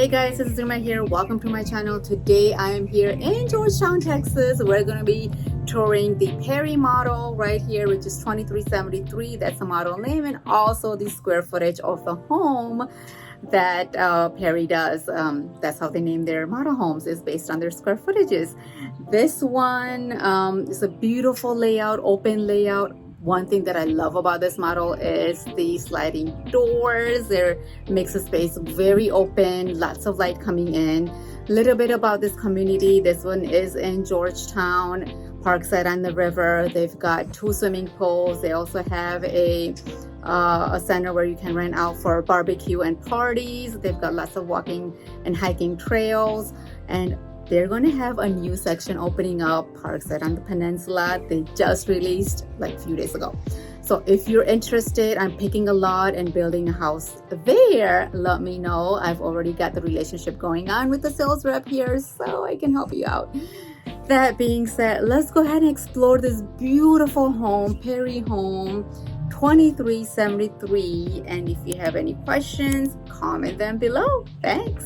Hey guys, this is Zuma here. Welcome to my channel. Today I am here in Georgetown, Texas. We're going to be touring the Perry model right here, which is 2373. That's the model name, and also the square footage of the home that Perry does. That's how they name their model homes, is based on their square footages. This one is a beautiful layout, open layout. One thing that I love about this model is the sliding doors. They makes the space very open, lots of light coming in. Little bit about this community. This one is in Georgetown, Parkside on the river. They've got 2 swimming pools. They also have a center where you can rent out for barbecue and parties. They've got lots of walking and hiking trails, and they're going to have a new section opening up, Parkside on the Peninsula. They just released like a few days ago. So if you're interested in picking a lot and building a house there, let me know. I've already got the relationship going on with the sales rep here, so I can help you out. That being said, let's go ahead and explore this beautiful home, Perry home, 2373. And if you have any questions, comment them below. Thanks.